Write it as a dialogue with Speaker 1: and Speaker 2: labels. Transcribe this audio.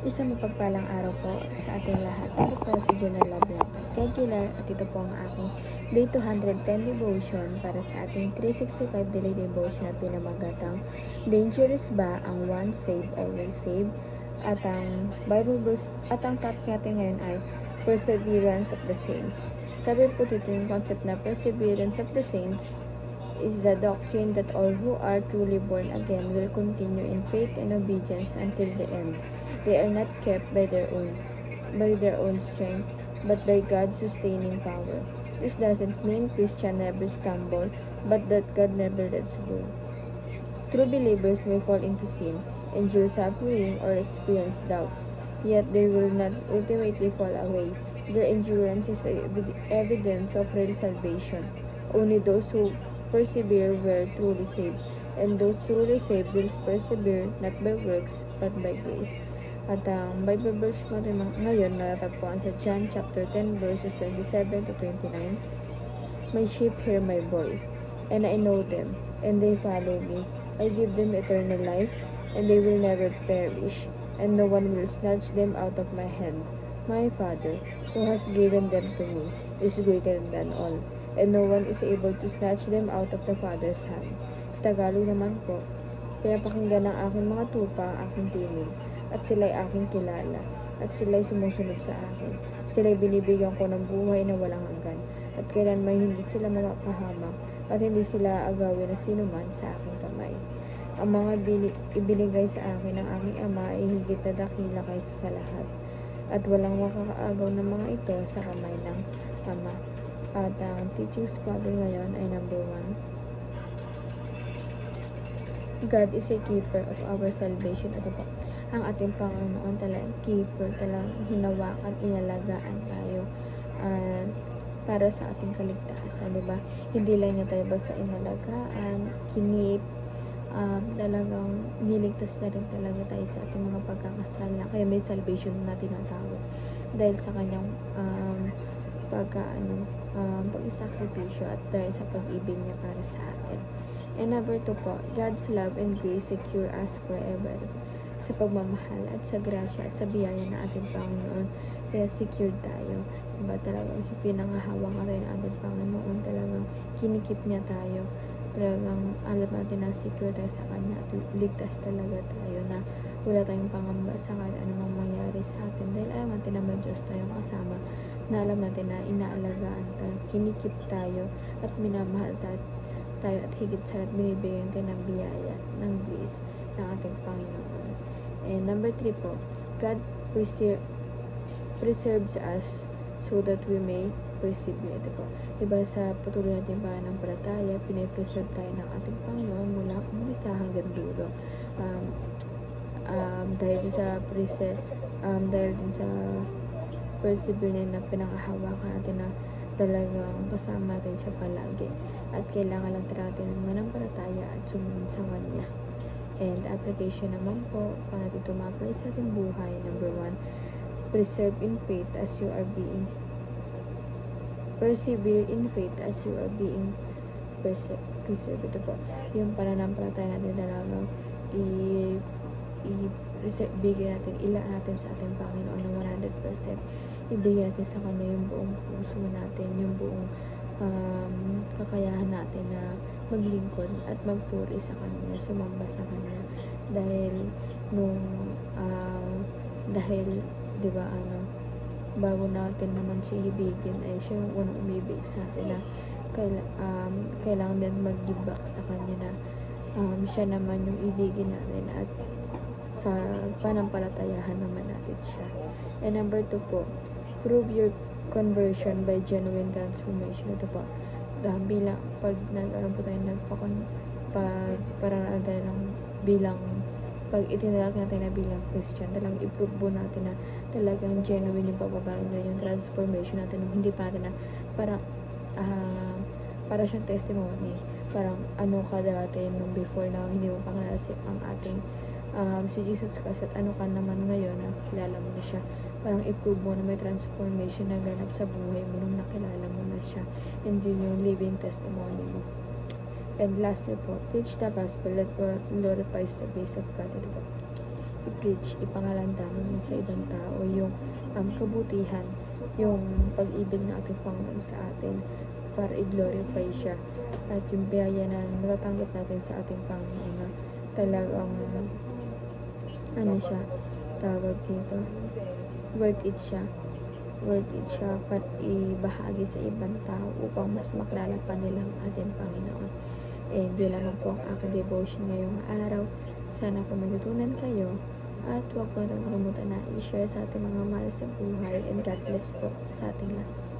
Speaker 1: Isang mapagpalang araw po sa ating lahat. Ito po si Jonah Lablapan, regular, at ito po ang aking Day 210 devotion para sa ating 365 daily devotion na pinamagatang Dangerous ba ang once saved, always saved? At ang Bible verse at ang topic natin ngayon ay Perseverance of the Saints. Sabi po dito yung concept na Perseverance of the Saints is the doctrine that all who are truly born again will continue in faith and obedience until the end. They are not kept by their own strength, but by God's sustaining power. This doesn't mean Christians never stumble, but that God never lets go. True believers may fall into sin, endure suffering, or experience doubt, yet they will not ultimately fall away. Their endurance is evidence of real salvation. Only those who persevere were truly saved, and those truly saved will persevere not by works, but by grace. At ang Bible verse natin ngayon natatagpuan sa John chapter 10 verses 27 to 29. My sheep hear my voice, and I know them, and they follow me. I give them eternal life, and they will never perish, and no one will snatch them out of my hand. My Father, who has given them to me, is greater than all, and no one is able to snatch them out of the Father's hand. Sa Tagalog naman po, pinapakinggan ng aking mga tupa ang aking tinig, at sila'y aking kilala, at sila'y sumusunod sa akin. Sila'y binibigyan ko ng buhay na walang hanggan, at kailanman hindi sila mapapahamak, at hindi sila agawin na sinuman sa aking kamay. Ang mga ibinigay sa akin ng aming Ama ay higit na dakila kaysa sa lahat, at walang makakaagaw ng mga ito sa kamay ng Ama. At ang teachings natin ngayon ay number 1. God is a keeper of our salvation. Ito po, ang ating Panginoon talagang keeper, talagang hinawakan, inalagaan tayo para sa ating kaligtasan, diba? Hindi lang niya tayo basta inalagaan, kinip, talagang niligtas na rin talaga tayo sa ating mga pagkakasala. Kaya may salvation na tinatawag dahil sa kanyang pag-isakripisyo at dahil sa pag-ibig niya para sa atin. And number 2 po, God's love and grace secure us forever. Sa pagmamahal at sa grasya at sa biyaya ng ating Panginoon, kaya secured tayo. Diba talagang pinangahawak ka rin ng ating Panginoon, talagang kinikip niya tayo, talagang alam natin na secure tayo sa Kanya at ligtas talaga tayo, na wala tayong pangamba sa kahit anumang mangyari sa atin, dahil alam natin na may Diyos tayong kasama, na alam natin na inaalagaan tayo, kinikip tayo at minamahal tayo, at higit sa lahat binibigyan tayo ng biyaya, ng grace ng ating Panginoon. And number 3 po, God preserves us so that we may persevere. Ito po, diba sa patuloy natin pananampalataya, pinapreserve tayo ng ating Panginoon mula umpisa hanggang dulo. Dahil sa dahil din sa persevere na pinangahawakan natin, na talagang kasama natin siya palagi, at kailangan lang natin ng manampalataya at sumunod sa Kanya. And application naman po, para natin tumapay sa ating buhay. Number 1, persevere in faith as you are being preserved. Ito po, yung pananampalataya natin talagang ibigay natin, ilaan natin sa ating Panginoon ng 100%. Ibigay natin sa Kanya yung buong puso natin, yung buong kakayahan natin na maglingkod at magpuri sa Kanya, sumamba sa Kanya, dahil diba bago natin naman siya ibigin, ay siya yung unang umibig sa atin, na kailangan din mag-give back sa Kanya, na siya naman yung ibigin natin, at sa panampalatayahan naman natin siya. And number 2 po, prove your conversion by genuine transformation. Ito po, bilang pag nag-alam po tayo pag itinalak natin na bilang Christian, talagang i-prove po natin na talagang genuine yung pagbabago na yung transformation natin, hindi pa natin na para siyang testimony, parang ano ka dati nung before na hindi mo pa kilala ang ating si Jesus Christ, at ano ka naman ngayon na kilala mo na siya. Parang i-prove mo na may transformation na ganap sa buhay mo nung nakilala mo na siya, and yun yung living testimony mo. And lastly po, preach the gospel that glorifies the grace of God. i-preach, ipangalandanan sa ibang tao yung kabutihan, yung pag-ibig ng ating Panginoon sa atin para i-glorify siya at yung biyaya na natatanggap natin sa ating Panginoon na talagang siya, tawag dito, worth it siya para ibahagi sa ibang tao upang mas maklala pa nila ang ating Panginoon. And yun lamang po ang aking devotion ngayong araw. Sana po matutunan kayo at huwag po natin kalimutan na i-share sa ating mga mahal sa buhay, and God bless po sa ating lahat.